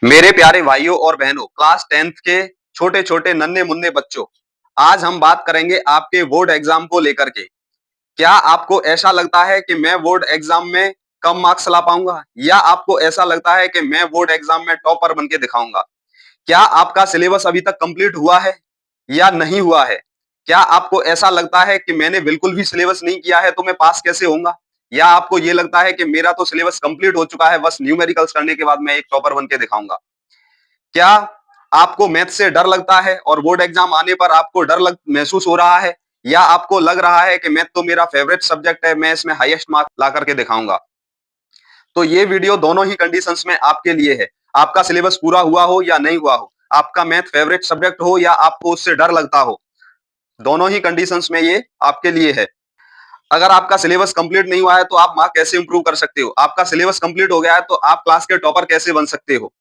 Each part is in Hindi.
मेरे प्यारे भाइयों और बहनों, क्लास 10th के छोटे छोटे नन्हे मुन्ने बच्चों, आज हम बात करेंगे आपके बोर्ड एग्जाम को लेकर के। क्या आपको ऐसा लगता है कि मैं बोर्ड एग्जाम में कम मार्क्स ला पाऊंगा, या आपको ऐसा लगता है कि मैं बोर्ड एग्जाम में टॉपर बन के दिखाऊंगा? क्या आपका सिलेबस अभी तक कंप्लीट हुआ है या नहीं हुआ है? क्या आपको ऐसा लगता है कि मैंने बिल्कुल भी सिलेबस नहीं किया है तो मैं पास कैसे होऊंगा? या आपको ये लगता है कि मेरा तो सिलेबस कंप्लीट हो चुका है, बस न्यूमेरिकल्स करने के बाद मैं एक टॉपर बन के दिखाऊंगा? क्या आपको मैथ से डर लगता है और बोर्ड एग्जाम आने पर आपको महसूस हो रहा है, या आपको लग रहा है कि मैथ तो मेरा फेवरेट सब्जेक्ट है, मैं इसमें हाईएस्ट मार्क ला करके दिखाऊंगा? तो ये वीडियो दोनों ही कंडीशंस में आपके लिए है। आपका सिलेबस पूरा हुआ हो या नहीं हुआ हो, आपका मैथ फेवरेट सब्जेक्ट हो या आपको उससे डर लगता हो, दोनों ही कंडीशंस में ये आपके लिए है। अगर आपका सिलेबस कंप्लीट नहीं हुआ है तो आप मार्क कैसे इंप्रूव कर सकते हो? आपका सिलेबस कंप्लीट हो गया है तो आप क्लास के टॉपर कैसे बन सकते हो?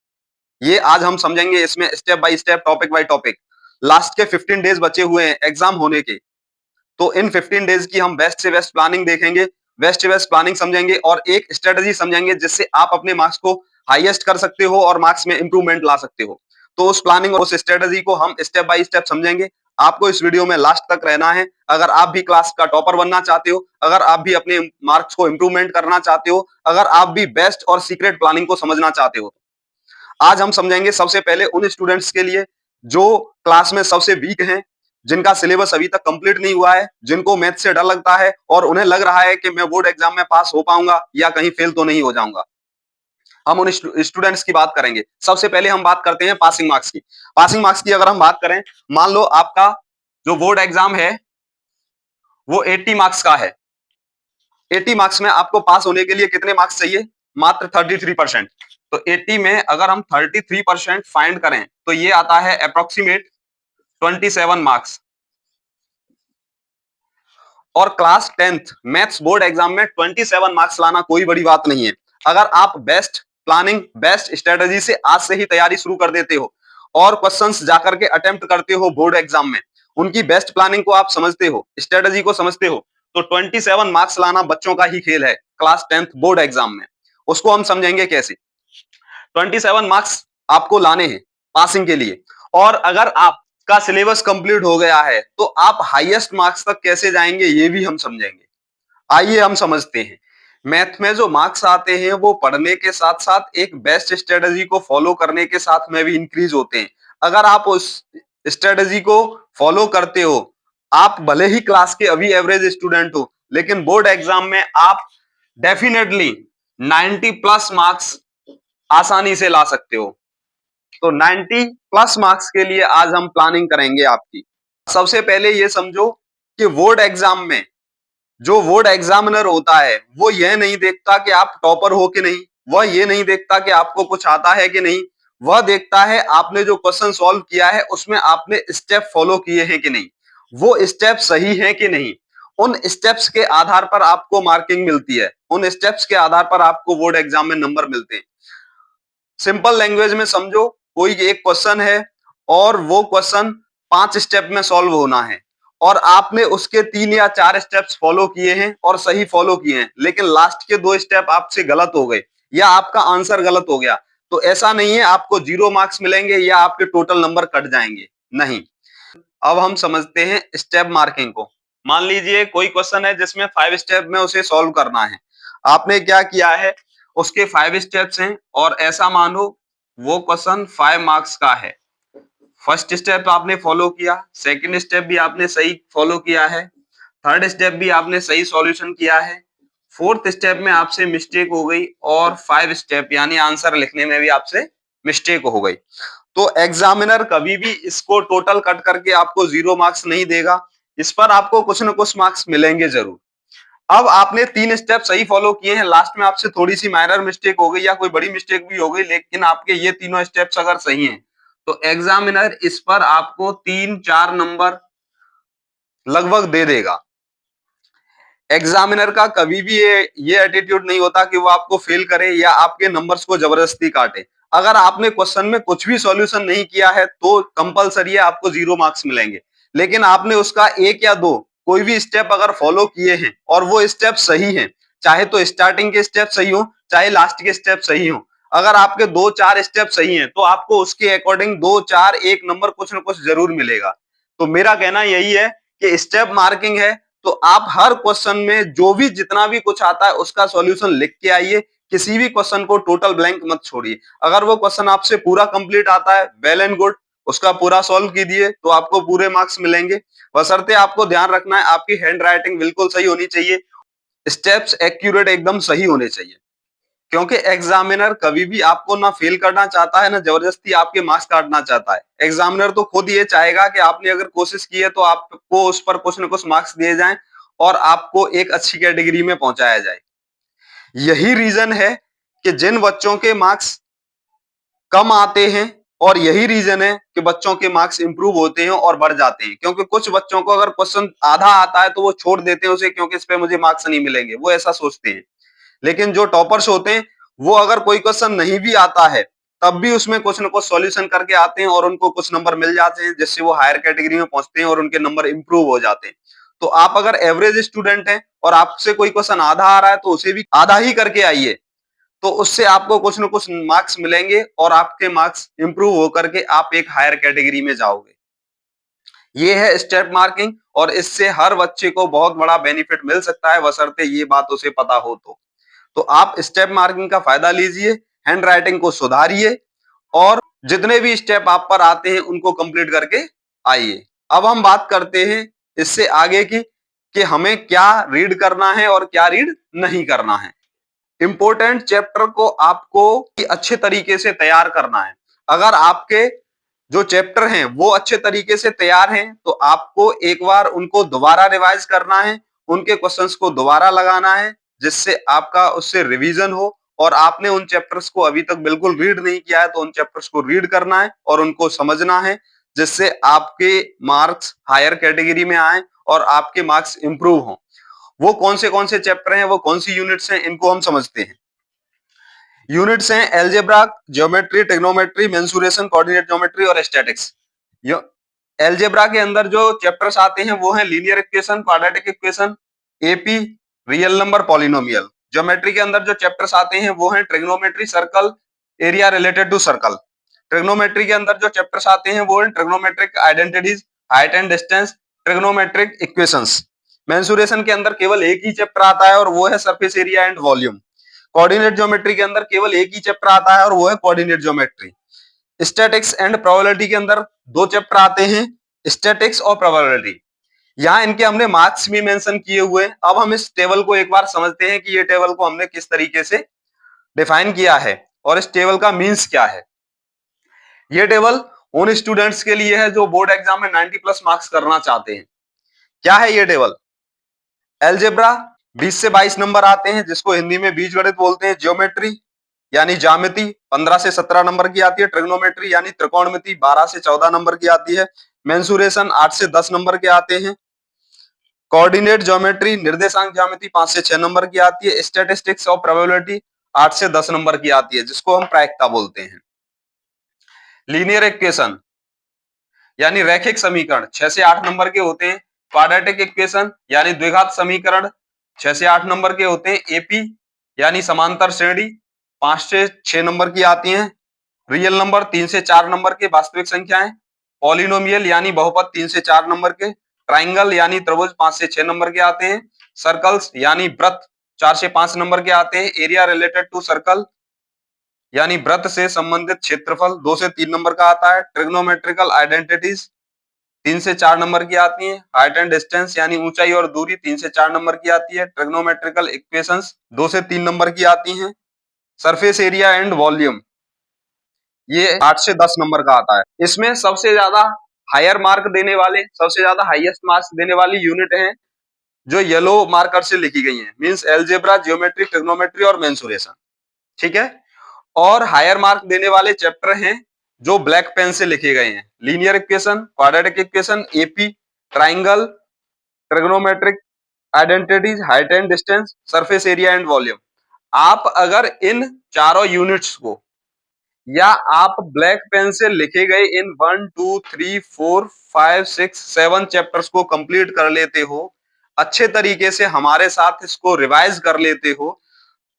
ये आज हम समझेंगे इसमें step by step, topic by topic. Last के 15 डेज बचे हुए हैं एग्जाम होने के, तो इन 15 डेज की हम बेस्ट से बेस्ट प्लानिंग देखेंगे, बेस्ट से बेस्ट प्लानिंग समझेंगे और एक स्ट्रेटजी समझेंगे जिससे आप अपने मार्क्स को हाईएस्ट कर सकते हो और मार्क्स में इंप्रूवमेंट ला सकते हो। तो उस प्लानिंग और उस स्ट्रेटजी को हम स्टेप बाय स्टेप समझेंगे। आपको इस वीडियो में लास्ट तक रहना है। अगर आप भी क्लास का टॉपर बनना चाहते हो, अगर आप भी अपने मार्क्स को इंप्रूवमेंट करना चाहते हो, अगर आप भी बेस्ट और सीक्रेट प्लानिंग को समझना चाहते हो, आज हम समझेंगे सबसे पहले उन स्टूडेंट्स के लिए जो क्लास में सबसे वीक हैं, जिनका सिलेबस अभी तक कंप्लीट नहीं हुआ है, जिनको मैथ से डर लगता है और उन्हें लग रहा है कि मैं बोर्ड एग्जाम में पास हो पाऊंगा या कहीं फेल तो नहीं हो जाऊंगा। हम उन स्टूडेंट्स की बात करेंगे। सबसे पहले हम बात करते हैं पासिंग मार्क्स की। पासिंग मार्क्स की अगर हम बात करें, मान लो आपका जो बोर्ड एग्जाम है वो 80 मार्क्स का है। 80 मार्क्स में आपको पास होने के लिए कितने मार्क्स चाहिए? मात्र 33%। तो 80 में अगर हम 33% फाइंड करें तो ये आता है अप्रोक्सीमेट 27 मार्क्स। और class 10th maths board exam में 27 मार्क्स लाना कोई बड़ी बात नहीं है। अगर आप बेस्ट प्लानिंग, बेस्ट स्ट्रेटजी से आज से ही तैयारी शुरू कर देते हो और क्वेश्चंस जाकर के अटेम्प्ट करते हो बोर्ड एग्जाम में, उनकी बेस्ट प्लानिंग को आप समझते हो, स्ट्रेटजी को समझते हो, तो 27 मार्क्स लाना बच्चों का ही खेल है क्लास 10th बोर्ड एग्जाम में। उसको हम समझेंगे कैसे। 27 मार्क्स आपको लाने हैं पासिंग के लिए, और अगर आपका सिलेबस कंप्लीट हो गया है तो आप हाईएस्ट मार्क्स तक कैसे जाएंगे ये भी हम समझेंगे। आइए हम समझते हैं। मैथ में जो मार्क्स आते हैं वो पढ़ने के साथ साथ एक बेस्ट स्ट्रेटजी को फॉलो करने के साथ में भी इंक्रीज होते हैं। अगर आप उस स्ट्रेटजी को फॉलो करते हो, आप भले ही क्लास के अभी एवरेज स्टूडेंट हो, लेकिन बोर्ड एग्जाम में आप डेफिनेटली 90 प्लस मार्क्स आसानी से ला सकते हो। तो 90 प्लस मार्क्स के लिए आज हम प्लानिंग करेंगे आपकी। सबसे पहले ये समझो कि बोर्ड एग्जाम में जो बोर्ड एग्जामिनर होता है वो यह नहीं देखता कि आप टॉपर हो कि नहीं, वह ये नहीं देखता कि आपको कुछ आता है कि नहीं, वह देखता है आपने जो क्वेश्चन सॉल्व किया है उसमें आपने स्टेप फॉलो किए हैं कि नहीं, वो स्टेप सही है कि नहीं। उन स्टेप्स के आधार पर आपको मार्किंग मिलती है, उन स्टेप्स के आधार पर आपको बोर्ड एग्जाम में नंबर मिलते हैं। सिंपल लैंग्वेज में समझो, कोई एक क्वेश्चन है और वो क्वेश्चन 5 स्टेप में सॉल्व होना है, और आपने उसके 3 या 4 स्टेप्स फॉलो किए हैं और सही फॉलो किए हैं, लेकिन लास्ट के 2 स्टेप आपसे गलत हो गए या आपका आंसर गलत हो गया, तो ऐसा नहीं है आपको 0 मार्क्स मिलेंगे या आपके टोटल नंबर कट जाएंगे, नहीं। अब हम समझते हैं स्टेप मार्किंग को। मान लीजिए कोई क्वेश्चन है जिसमें 5 स्टेप में उसे सॉल्व करना है। आपने क्या किया है, उसके 5 स्टेप्स हैं और ऐसा मानो वो क्वेश्चन 5 मार्क्स का है। फर्स्ट स्टेप आपने फॉलो किया, सेकंड स्टेप भी आपने सही फॉलो किया है, थर्ड स्टेप भी आपने सही सॉल्यूशन किया है, फोर्थ स्टेप में आपसे मिस्टेक हो गई, और 5 स्टेप यानी आंसर लिखने में भी आपसे मिस्टेक हो गई। तो एग्जामिनर कभी भी इसको टोटल कट करके आपको 0 मार्क्स नहीं देगा, इस पर आपको कुछ न कुछ मार्क्स मिलेंगे जरूर। अब आपने 3 स्टेप सही फॉलो किए हैं, लास्ट में आपसे थोड़ी सी माइनर मिस्टेक हो गई या कोई बड़ी मिस्टेक भी हो गई, लेकिन आपके ये तीनों स्टेप्स अगर सही हैं तो एग्जामिनर इस पर आपको 3-4 नंबर लगभग दे देगा। एग्जामिनर का कभी भी ये एटीट्यूड नहीं होता कि वो आपको फेल करे या आपके नंबर्स को जबरदस्ती काटे। अगर आपने क्वेश्चन में कुछ भी सॉल्यूशन नहीं किया है तो कंपलसरी है आपको 0 मार्क्स मिलेंगे, लेकिन आपने उसका 1 या 2 कोई भी स्टेप अगर फॉलो किए हैं और वो स्टेप सही हैं, चाहे तो स्टार्टिंग के स्टेप सही हो चाहे लास्ट के स्टेप सही हो, अगर आपके 2-4 स्टेप सही हैं तो आपको उसके अकॉर्डिंग 2-4 एक नंबर कुछ ना कुछ जरूर मिलेगा। तो मेरा कहना यही है कि स्टेप मार्किंग है तो आप हर क्वेश्चन में जो भी जितना भी कुछ आता है उसका सॉल्यूशन लिख के आइए। किसी भी क्वेश्चन को टोटल ब्लैंक मत छोड़िए। अगर वो क्वेश्चन आपसे पूरा कंप्लीट आता है वेल एंड गुड, उसका पूरा सॉल्व कीजिए तो आपको पूरे मार्क्स मिलेंगे। बशर्ते आपको ध्यान रखना है आपकी हैंड राइटिंग बिल्कुल सही होनी चाहिए, स्टेप्स एक्यूरेट एकदम सही होने चाहिए। क्योंकि एग्जामिनर कभी भी आपको ना फेल करना चाहता है ना जबरदस्ती आपके मार्क्स काटना चाहता है। एग्जामिनर तो खुद ये चाहेगा कि आपने अगर कोशिश की है तो आपको उस पर कुछ ना कुछ मार्क्स दिए जाएं और आपको एक अच्छी कैटेगरी में पहुंचाया जाए। यही रीजन है कि जिन बच्चों के मार्क्स कम आते हैं और यही रीजन है कि बच्चों के मार्क्स इंप्रूव होते हैं और बढ़ जाते हैं। क्योंकि कुछ बच्चों को अगर क्वेश्चन आधा आता है तो वो छोड़ देते हैं उसे, क्योंकि इस पे मुझे मार्क्स नहीं मिलेंगे, वो ऐसा सोचते हैं। लेकिन जो टॉपर्स होते हैं वो अगर कोई क्वेश्चन नहीं भी आता है तब भी उसमें कुछ ना कुछ सॉल्यूशन करके आते हैं और उनको कुछ नंबर मिल जाते हैं, जिससे वो हायर कैटेगरी में पहुंचते हैं और उनके नंबर इंप्रूव हो जाते हैं। तो आप अगर एवरेज स्टूडेंट हैं और आपसे कोई क्वेश्चन आधा आ रहा है तो उसे भी आधा ही करके आइए, तो उससे आपको कुछ ना कुछ मार्क्स मिलेंगे और आपके मार्क्स इंप्रूव होकर के आप एक हायर कैटेगरी में जाओगे। ये है स्टेप मार्किंग और इससे हर बच्चे को बहुत बड़ा बेनिफिट मिल सकता है, बशर्ते ये बात उसे पता हो तो आप स्टेप मार्किंग का फायदा लीजिए, हैंड राइटिंग को सुधारिए और जितने भी स्टेप आप पर आते हैं उनको कंप्लीट करके आइए। अब हम बात करते हैं इससे आगे की कि हमें क्या रीड करना है और क्या रीड नहीं करना है। इंपॉर्टेंट चैप्टर को आपको अच्छे तरीके से तैयार करना है। अगर आपके जो चैप्टर हैं वो अच्छे तरीके से तैयार हैं तो आपको एक बार उनको दोबारा रिवाइज करना है, उनके क्वेश्चंस को दोबारा लगाना है, जिससे आपका उससे रिवीजन हो। और आपने उन चैप्टर्स को अभी तक बिल्कुल रीड नहीं किया है तो उन चैप्टर्स को रीड करना है और उनको समझना है, जिससे आपके मार्क्स हायर कैटेगरी में आए और आपके मार्क्स इंप्रूव हों। वो कौन से चैप्टर हैं, वो कौन सी यूनिट्स हैं, इनको हम समझते हैं। यूनिट्स हैं algebra, geometry, trigonometry, mensuration, coordinate geometry और स्टैटिक्स। एल्जेब्रा के अंदर जो चैप्टर्स आते हैं वो हैं linear equation, quadratic equation, AP, real number, polynomial. Geometry के अंदर जो चैप्टर्स आते हैं वो हैं trigonometry, circle, area related to circle. Trigonometry के अंदर जो चैप्टर्स आते हैं वो हैं trigonometric identities, height and distance, trigonometric equations. Mensuration के अंदर केवल एक ही चैप्टर आता है और वो है surface area and volume. Coordinate geometry के अंदर केवल एक ही चैप्टर आता है और वो है coordinate geometry. Statics and probability के अंदर दो चैप्टर आते हैं, स्टैटिक्स और प्रोबेबिलिटी। यहाँ इनके हमने मार्क्स भी मेंशन किए हुए हैं। अब हम इस टेबल को एक बार समझते हैं कि ये टेबल को हमने किस तरीके से डिफाइन किया है और इस टेबल का मीन्स क्या है। ये टेबल उन स्टूडेंट्स के लिए है जो बोर्ड एग्जाम में 90 प्लस मार्क्स करना चाहते हैं। क्या है ये टेबल? एल्जेब्रा 20 से 22 नंबर आते हैं, जिसको हिंदी में बीजगणित बोलते हैं। ज्योमेट्री यानी ज्यामिति 15 से 17 नंबर की आती है। ट्रिग्नोमेट्री यानी त्रिकोणमिति 12 से 14 नंबर की आती है। मेंसुरेशन 8 से 10 नंबर के आते हैं। कोऑर्डिनेट ज्योमेट्री निर्देशांक ज्यामिति 5 से 6 नंबर की आती है। स्टैटिस्टिक्स और प्रोबेबिलिटी 8 से 10 नंबर की आती है, जिसको हम प्रायिकता बोलते हैं। लीनियर इक्वेशन यानी रैखिक समीकरण 6 से 8 नंबर के होते हैं। क्वाड्रेटिक इक्वेशन यानी द्विघात समीकरण 6 से 8 नंबर के होते हैं। एपी यानी समांतर श्रेणी 5 से 6 नंबर की आती हैं। रियल नंबर 3 से 4 नंबर के वास्तविक संख्याएं। पॉलिनोमियल यानी बहुपद 3 से 4 नंबर के। ट्राइंगल यानी त्रिभुज 5 से 6 नंबर के आते हैं। सर्कल्स यानी वृत्त 4 से 5 नंबर के आते हैं। एरिया रिलेटेड टू सर्कल यानी वृत्त से संबंधित क्षेत्रफल 2 से 3 नंबर का आता है। ट्रिग्नोमेट्रिकल आइडेंटिटीज 3 से 4 नंबर की आती हैं। हाइट एंड डिस्टेंस यानी ऊंचाई और दूरी 3 से 4 नंबर की आती है। ट्रिग्नोमेट्रिकल इक्वेशंस 2 से 3 नंबर की आती हैं। सरफेस एरिया एंड वॉल्यूम ये 8 से 10 नंबर का आता है। इसमें सबसे ज्यादा हायर मार्क देने वाले, सबसे ज्यादा हाईएस्ट मार्क्स देने वाली यूनिट है जो येलो मार्कर से लिखी गई है, मींस एल्जेब्रा, ज्योमेट्री, ट्रिग्नोमेट्री और मेंसुरेशन। ठीक है। और हायर मार्क देने वाले चैप्टर हैं जो ब्लैक पेन से लिखे गए हैं। Linear equation, quadratic equation, AP, triangle, trigonometric identities, height and distance, surface area and volume. आप अगर इन चारों यूनिट्स को या आप ब्लैक पेन से लिखे गए इन 1 2 3 4 5 6 7 चैप्टर्स को कंप्लीट कर लेते हो, अच्छे तरीके से हमारे साथ इसको रिवाइज कर लेते हो,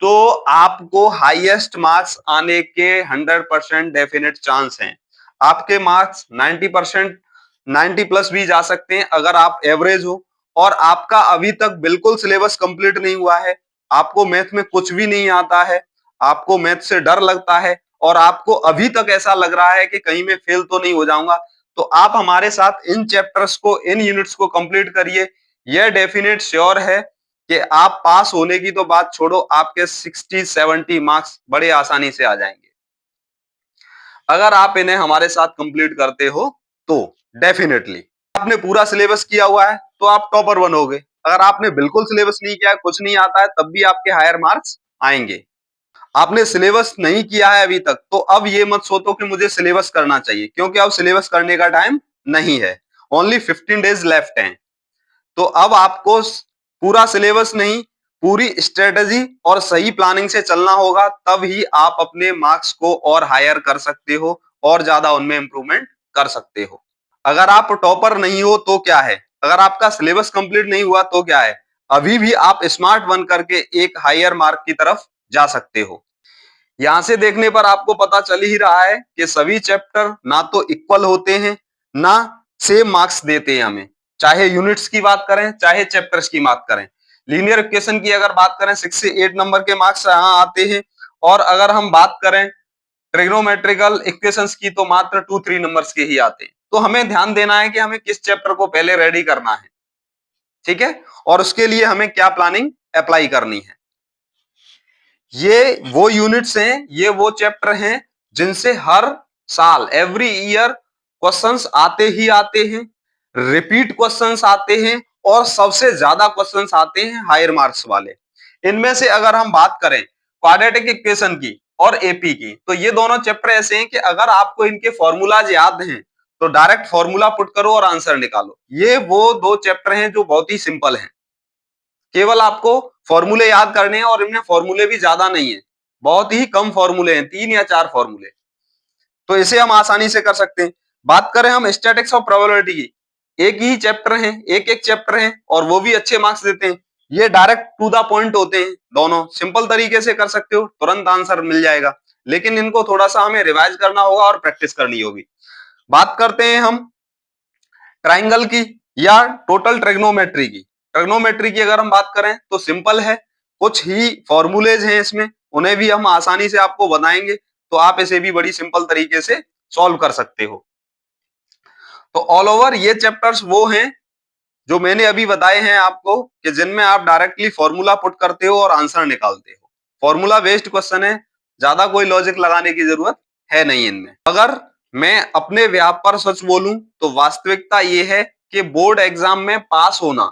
तो आपको हाईएस्ट मार्क्स आने के 100% डेफिनेट चांस हैं। आपके मार्क्स 90%, 90 प्लस भी जा सकते हैं अगर आप एवरेज हो और आपका अभी तक बिल्कुल सिलेबस कंप्लीट नहीं हुआ है, आपको मैथ में कुछ भी नहीं आता है, आपको मैथ से डर लगता है और आपको अभी तक ऐसा लग रहा है कि कहीं मैं फेल तो नहीं हो जाऊंगा, तो आप हमारे साथ इन चैप्टर्स को, इन यूनिट्स को कंप्लीट करिए। यह डेफिनेट श्योर है कि आप पास होने की तो बात छोड़ो, आपके 60-70 मार्क्स बड़े आसानी से आ जाएंगे अगर आप इन्हें हमारे साथ कंप्लीट करते हो तो। डेफिनेटली आपने पूरा सिलेबस किया हुआ है तो आप टॉपर बनोगे, अगर आपने बिल्कुल सिलेबस नहीं किया है, कुछ नहीं आता है, तब भी आपके हायर मार्क्स आएंगे। आपने सिलेबस नहीं किया है अभी तक तो अब ये मत सोचो कि मुझे सिलेबस करना चाहिए, क्योंकि अब सिलेबस करने का टाइम नहीं है, ओनली 15 डेज लेफ्ट हैं। तो अब आपको पूरा सिलेबस नहीं, पूरी स्ट्रेटजी और सही प्लानिंग से चलना होगा, तब ही आप अपने मार्क्स को और हायर कर सकते हो और ज्यादा उनमें इंप्रूवमेंट कर सकते हो। अगर आप टॉपर नहीं हो तो क्या है, अगर आपका सिलेबस कंप्लीट नहीं हुआ तो क्या है, अभी भी आप स्मार्ट बन करके एक हायर मार्क की तरफ जा सकते हो। यहां से देखने पर आपको पता चल ही रहा है कि सभी चैप्टर ना तो इक्वल होते हैं, ना सेम मार्क्स देते हैं हमें, चाहे यूनिट्स की बात करें चाहे चैप्टर्स की बात करें। लीनियर इक्वेशन की अगर बात करें 6 से 8 नंबर के मार्क्स यहाँ आते हैं, और अगर हम बात करें ट्रिग्नोमेट्रिकल इक्वेशंस की तो मात्र 2-3 नंबर्स के ही आते हैं। तो हमें ध्यान देना है कि हमें किस चैप्टर को पहले रेडी करना है, ठीक है, और उसके लिए हमें क्या प्लानिंग अप्लाई करनी है। ये वो यूनिट्स हैं, ये वो चैप्टर हैं जिनसे हर साल एवरी ईयर क्वेश्चंस आते ही आते हैं, रिपीट क्वेश्चंस आते हैं और सबसे ज्यादा क्वेश्चंस आते हैं हायर मार्क्स वाले। इनमें से अगर हम बात करें क्वाड्रेटिक इक्वेशन की और एपी की, तो ये दोनों चैप्टर ऐसे हैं कि अगर आपको इनके फॉर्मूलाज याद हैं तो डायरेक्ट फॉर्मूला पुट करो और आंसर निकालो। ये वो दो चैप्टर हैं जो बहुत ही सिंपल हैं, केवल आपको फॉर्मूले याद करने हैं और इनमें फॉर्मूले भी ज्यादा नहीं है, बहुत ही कम फॉर्मूले हैं, 3 या 4 फॉर्मूले, तो इसे हम आसानी से कर सकते हैं। बात करें हम स्टैटिक्स और प्रोबेबिलिटी की, एक ही चैप्टर है, एक एक चैप्टर है और वो भी अच्छे मार्क्स देते हैं। ये डायरेक्ट टू द पॉइंट होते हैं, दोनों सिंपल तरीके से कर सकते हो, तुरंत आंसर मिल जाएगा, लेकिन इनको थोड़ा सा हमें रिवाइज करना होगा और प्रैक्टिस करनी होगी। बात करते हैं हम ट्राइंगल की या टोटल ट्रिग्नोमेट्री की। ट्रिग्नोमेट्री की अगर हम बात करें तो सिंपल है, कुछ ही फॉर्मूलेज हैं इसमें, उन्हें भी हम आसानी से आपको बताएंगे, तो आप इसे भी बड़ी सिंपल तरीके से सॉल्व कर सकते हो। तो ऑल ओवर ये चैप्टर्स वो हैं जो मैंने अभी बताए हैं आपको कि जिनमें आप डायरेक्टली फॉर्मूला पुट करते हो और आंसर निकालते हो। फॉर्मूला बेस्ड क्वेश्चन है, ज्यादा कोई लॉजिक लगाने की जरूरत है नहीं इनमें। अगर मैं अपने व्याप पर सच बोलूं तो वास्तविकता ये है कि बोर्ड एग्जाम में पास होना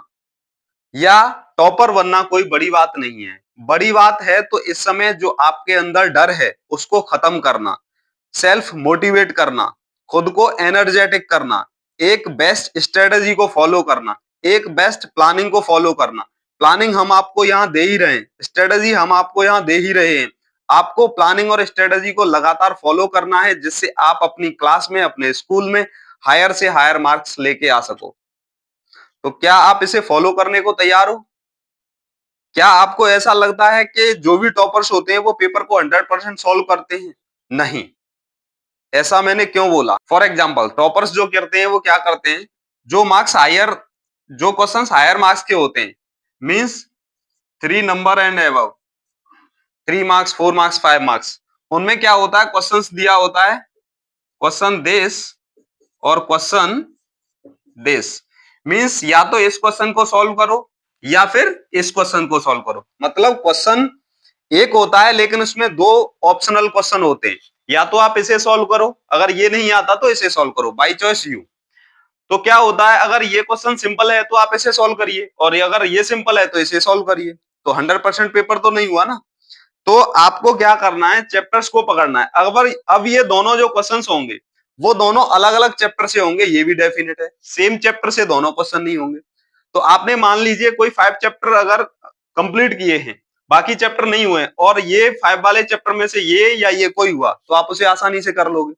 या टॉपर बनना कोई बड़ी बात नहीं है। बड़ी बात है तो इस समय जो आपके अंदर डर है उसको खत्म करना, सेल्फ मोटिवेट करना, खुद को एनर्जेटिक करना, एक बेस्ट स्ट्रेटजी को फॉलो करना, एक बेस्ट प्लानिंग को फॉलो करना। प्लानिंग हम आपको यहाँ दे ही रहे हैं, स्ट्रेटजी हम आपको यहाँ दे ही रहे हैं। आपको प्लानिंग और स्ट्रेटजी को लगातार फॉलो करना है जिससे आप अपनी क्लास में, अपने स्कूल में हायर से हायर मार्क्स लेके आ सको। तो क्या आप इसे फॉलो करने को तैयार हो? क्या आपको ऐसा लगता है कि जो भी टॉपर्स होते हैं वो पेपर को 100% सॉल्व करते हैं? नहीं। ऐसा मैंने क्यों बोला? फॉर एग्जाम्पल टॉपर्स जो करते हैं वो क्या करते हैं, जो मार्क्स हायर, जो क्वेश्चंस हायर मार्क्स के होते हैं, means 3 number and above, 3 marks, 4 marks, 5 marks, उनमें क्या होता है, क्वेश्चंस दिया होता है, क्वेश्चन देश और क्वेश्चन देश, मींस या तो इस क्वेश्चन को सॉल्व करो या फिर इस क्वेश्चन को सॉल्व करो। मतलब क्वेश्चन एक होता है लेकिन उसमें दो ऑप्शनल क्वेश्चन होते हैं, या तो आप इसे सॉल्व करो, अगर ये नहीं आता तो इसे सॉल्व करो, बाय चॉइस यू। तो क्या होता है, अगर ये क्वेश्चन सिंपल है तो आप इसे सॉल्व करिए, और अगर ये सिंपल है तो इसे सॉल्व करिए, तो 100% पेपर तो नहीं हुआ ना। तो आपको क्या करना है, चैप्टर्स को पकड़ना है। अगर अब ये दोनों जो क्वेश्चंस होंगे वो दोनों अलग अलग चैप्टर से होंगे, ये भी डेफिनेट है, सेम चैप्टर से दोनों क्वेश्चन नहीं होंगे। तो आपने मान लीजिए कोई 5 चैप्टर अगर कंप्लीट किए हैं, बाकी चैप्टर नहीं हुए, और ये 5 वाले चैप्टर में से ये या ये कोई हुआ, तो आप उसे आसानी से कर लोगे,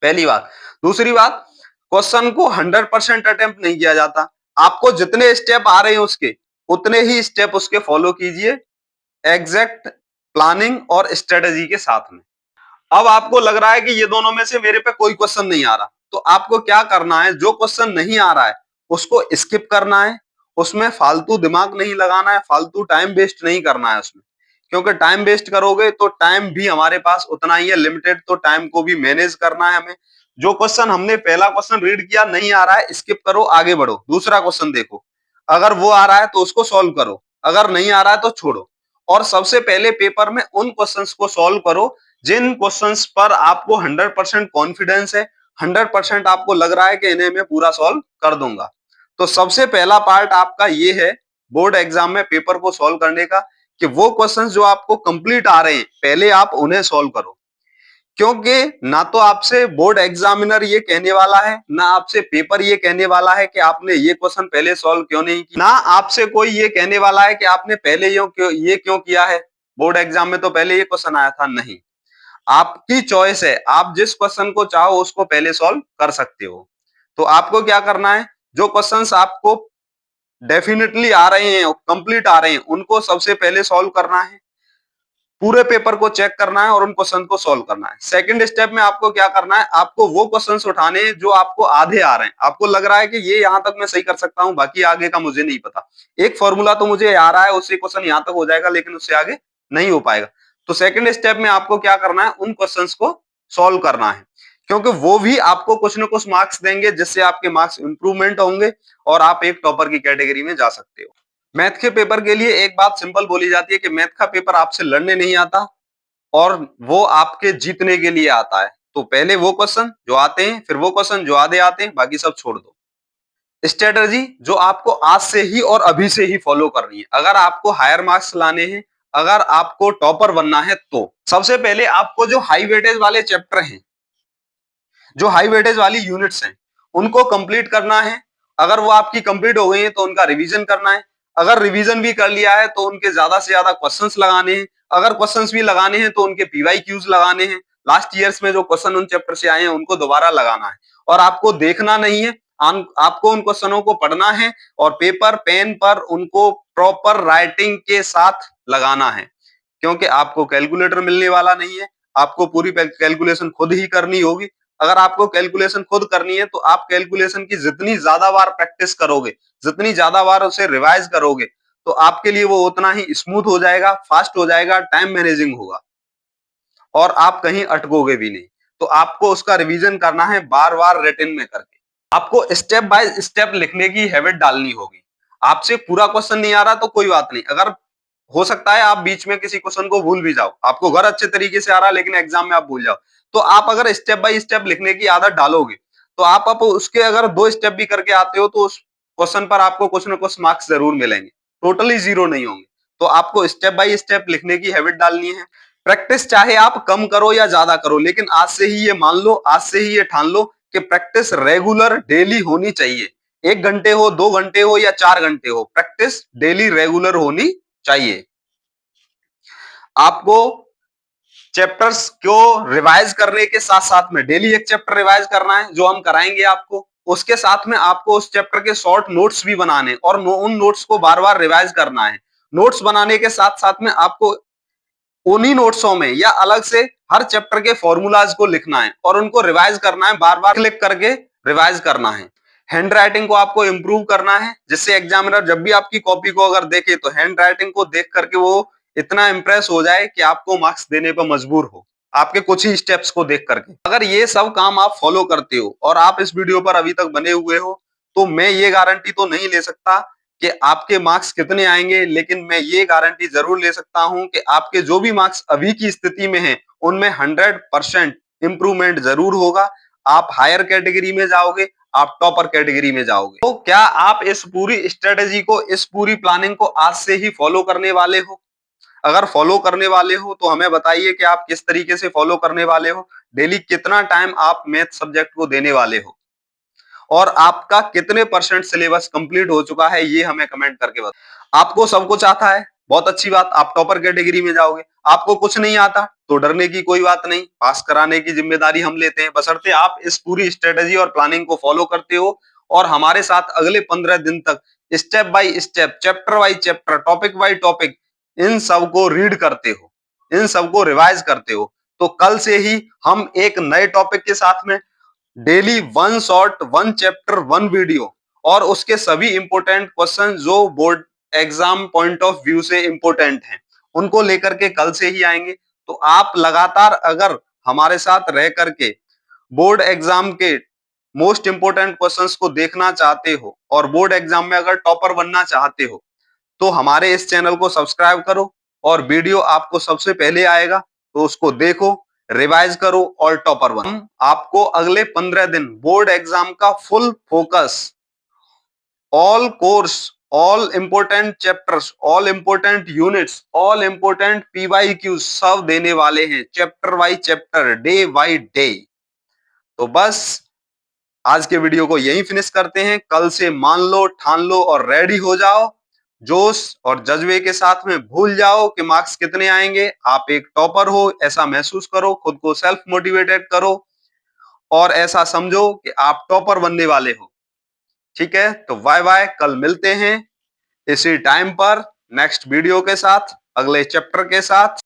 पहली बात। दूसरी बात, क्वेश्चन को 100% अटेम्प्ट नहीं किया जाता, आपको जितने स्टेप आ रहे हैं उसके उतने ही स्टेप उसके फॉलो कीजिए, एग्जैक्ट प्लानिंग और स्ट्रेटेजी के साथ में। अब आपको लग रहा है कि ये दोनों में से मेरे पे कोई क्वेश्चन नहीं आ रहा, तो आपको क्या करना है, जो क्वेश्चन नहीं आ रहा है उसको स्किप करना है, उसमें फालतू दिमाग नहीं लगाना है, फालतू टाइम वेस्ट नहीं करना है उसमें, क्योंकि टाइम वेस्ट करोगे तो टाइम भी हमारे पास उतना ही है लिमिटेड, तो टाइम को भी मैनेज करना है हमें। जो क्वेश्चन हमने पहला क्वेश्चन रीड किया नहीं आ रहा है, स्किप करो, आगे बढ़ो, दूसरा क्वेश्चन देखो, अगर वो आ रहा है तो उसको सॉल्व करो, अगर नहीं आ रहा है तो छोड़ो। और सबसे पहले पेपर में उन क्वेश्चंस को सॉल्व करो जिन क्वेश्चंस पर आपको 100% कॉन्फिडेंस है, 100% आपको लग रहा है कि इन्हें मैं पूरा सॉल्व कर दूंगा। तो सबसे पहला पार्ट आपका ये है बोर्ड एग्जाम में पेपर को सॉल्व करने का, कि वो क्वेश्चंस जो आपको कंप्लीट आ रहे हैं पहले आप उन्हें सॉल्व करो। क्योंकि ना तो आपसे बोर्ड एग्जामिनर ये कहने वाला है, ना आपसे पेपर ये कहने वाला है कि आपने ये क्वेश्चन पहले सॉल्व क्यों नहीं किया, ना आपसे कोई ये कहने वाला है कि आपने पहले ये क्यों किया है, बोर्ड एग्जाम में तो पहले ये क्वेश्चन आया था। नहीं, आपकी चॉइस है, आप जिस क्वेश्चन को चाहो उसको पहले सॉल्व कर सकते हो। तो आपको क्या करना है, जो क्वेश्चंस आपको डेफिनेटली आ रहे हैं, कंप्लीट आ रहे हैं, उनको सबसे पहले सॉल्व करना है, पूरे पेपर को चेक करना है और उन क्वेश्चन को सॉल्व करना है। सेकंड स्टेप में आपको क्या करना है, आपको वो क्वेश्चंस उठाने हैं जो आपको आधे आ रहे हैं, आपको लग रहा है कि ये यहां तक मैं सही कर सकता हूं, बाकी आगे का मुझे नहीं पता, एक फॉर्मूला तो मुझे आ रहा है, उससे क्वेश्चन यहां तक हो जाएगा लेकिन उससे आगे नहीं हो पाएगा। तो सेकंड स्टेप में आपको क्या करना है, उन क्वेश्चंस को सॉल्व करना है, क्योंकि वो भी आपको कुछ ना कुछ मार्क्स देंगे जिससे आपके मार्क्स इंप्रूवमेंट होंगे और आप एक टॉपर की कैटेगरी में जा सकते हो। मैथ के पेपर के लिए एक बात सिंपल बोली जाती है कि मैथ का पेपर आपसे लड़ने नहीं आता और वो आपके जीतने के लिए आता है। तो पहले वो क्वेश्चन जो आते हैं, फिर वो क्वेश्चन जो आधे आते हैं, बाकी सब छोड़ दो। स्ट्रेटजी जो आपको आज से ही और अभी से ही फॉलो करनी है, अगर आपको हायर मार्क्स लाने हैं, अगर आपको टॉपर बनना है, तो सबसे पहले आपको जो हाई वेटेज वाले चैप्टर हैं, जो हाई वेटेज वाली यूनिट्स हैं, उनको कंप्लीट करना है। अगर वो आपकी कंप्लीट हो गई है तो उनका रिवीजन करना है। अगर रिवीजन भी कर लिया है तो उनके ज्यादा से ज्यादा क्वेश्चंस लगाने हैं। अगर क्वेश्चंस भी लगाने हैं तो उनके पीवाईक्यूज लगाने हैं, लास्ट ईयर्स में जो क्वेश्चन उन चैप्टर से आए हैं उनको दोबारा लगाना है। और आपको देखना नहीं है, आपको उन क्वेश्चनों को पढ़ना है और पेपर पेन पर उनको प्रॉपर राइटिंग के साथ लगाना है, क्योंकि आपको कैलकुलेटर मिलने वाला नहीं है, आपको पूरी कैलकुलेशन खुद ही करनी होगी। अगर आपको कैलकुलेशन खुद करनी है तो आप कैलकुलेशन की जितनी ज्यादा बार प्रैक्टिस करोगे, जितनी ज्यादा बार उसे रिवाइज करोगे, तो आपके लिए वो उतना ही स्मूथ हो जाएगा, फास्ट हो जाएगा, टाइम मैनेजिंग होगा और आप कहीं अटकोगे भी नहीं। तो आपको उसका रिवीजन करना है बार बार रिटन में करके। आपको स्टेप बाय स्टेप लिखने की हैबिट डालनी होगी। आपसे पूरा क्वेश्चन नहीं आ रहा तो कोई बात नहीं, अगर हो सकता है आप बीच में किसी क्वेश्चन को भूल भी जाओ, आपको घर अच्छे तरीके से आ रहा है लेकिन एग्जाम में आप भूल जाओ, तो आप अगर स्टेप बाय स्टेप लिखने की आदत डालोगे तो आप उसके अगर 2 स्टेप भी करके आते हो तो उस क्वेश्चन पर आपको कुछ ना कुछ मार्क्स जरूर मिलेंगे, टोटली जीरो नहीं होंगे। तो आपको स्टेप बाय स्टेप लिखने की हैबिट डालनी है। प्रैक्टिस चाहे आप कम करो या ज्यादा करो, लेकिन आज से ही ये मान लो, आज से ही ये ठान लो कि प्रैक्टिस रेगुलर डेली होनी चाहिए। 1 घंटे हो, 2 घंटे हो या 4 घंटे हो, प्रैक्टिस डेली रेगुलर होनी चाहिए। आपको चैप्टर्स को रिवाइज करने के साथ साथ में डेली एक चैप्टर रिवाइज करना है, जो हम कराएंगे आपको। उसके साथ में आपको उस चैप्टर के शॉर्ट नोट्स भी बनाने और उन नोट्स को बार बार रिवाइज करना है। नोट्स बनाने के साथ साथ में आपको उन्हीं नोट्सों में या अलग से हर चैप्टर के फॉर्मूलाज को लिखना है और उनको रिवाइज करना है, बार बार क्लिक करके रिवाइज करना है। हैंड राइटिंग को आपको इंप्रूव करना है, जिससे एग्जामिनर जब भी आपकी कॉपी को अगर देखे तो हैंड राइटिंग को देख करके वो इतना इंप्रेस हो जाए कि आपको मार्क्स देने पर मजबूर हो, आपके कुछ ही स्टेप्स को देख करके। अगर ये सब काम आप फॉलो करते हो और आप इस वीडियो पर अभी तक बने हुए हो, तो मैं ये गारंटी तो नहीं ले सकता कि आपके मार्क्स कितने आएंगे, लेकिन मैं ये गारंटी जरूर ले सकता हूं कि आपके जो भी मार्क्स अभी की स्थिति में हैं, उनमें 100% इंप्रूवमेंट जरूर होगा। आप हायर कैटेगरी में जाओगे, आप टॉपर कैटेगरी में जाओगे। तो क्या आप इस पूरी स्ट्रेटेजी को, इस पूरी प्लानिंग को आज से ही फॉलो करने वाले हो? अगर फॉलो करने वाले हो तो हमें बताइए कि आप किस तरीके से फॉलो करने वाले हो, डेली कितना टाइम आप मैथ सब्जेक्ट को देने वाले हो और आपका कितने परसेंट सिलेबस कंप्लीट हो चुका है, ये हमें कमेंट करके बताओ। आपको सब कुछ आता है, बहुत अच्छी बात, आप टॉपर कैटेगरी में जाओगे। आपको कुछ नहीं आता तो डरने की कोई बात नहीं, पास कराने की जिम्मेदारी हम लेते हैं, बशर्ते आप इस पूरी स्ट्रेटेजी और प्लानिंग को फॉलो करते हो और हमारे साथ अगले 15 दिन तक step by step, chapter by chapter, topic by topic in सब को रीड करते हो, इन सब को रिवाइज करते हो, तो कल से ही हम एक नए टॉपिक के साथ में डेली 1 शॉर्ट 1 चैप्टर 1 वीडियो और उसके सभी इंपॉर्टेंट क्वेश्चन जो board exam point of view से इंपॉर्टेंट हैं, उनको लेकर के कल से ही आएंगे। तो आप लगातार अगर हमारे साथ रह करके बोर्ड एग्जाम के मोस्ट इंपोर्टेंट क्वेश्चंस को देखना चाहते हो और बोर्ड एग्जाम में अगर टॉपर बनना चाहते हो, तो हमारे इस चैनल को सब्सक्राइब करो और वीडियो आपको सबसे पहले आएगा, तो उसको देखो, रिवाइज करो और टॉपर बनो। हम आपको अगले 15 दिन बोर्ड एग्जाम का full focus, all course, all important chapters, all important units, all important PYQ सब देने वाले हैं, chapter by chapter, day by day. तो बस आज के वीडियो को यहीं फिनिश करते हैं। कल से मान लो, ठान लो और रेडी हो जाओ। जोश और जज्बे के साथ में भूल जाओ कि मार्क्स कितने आएंगे। आप एक टॉपर हो ऐसा महसूस करो, खुद को सेल्फ मोटिवेटेड करो और ऐसा समझो कि आप टॉपर बनने वाले हो। ठीक है, तो बाय बाय, कल मिलते हैं इसी टाइम पर नेक्स्ट वीडियो के साथ, अगले चैप्टर के साथ।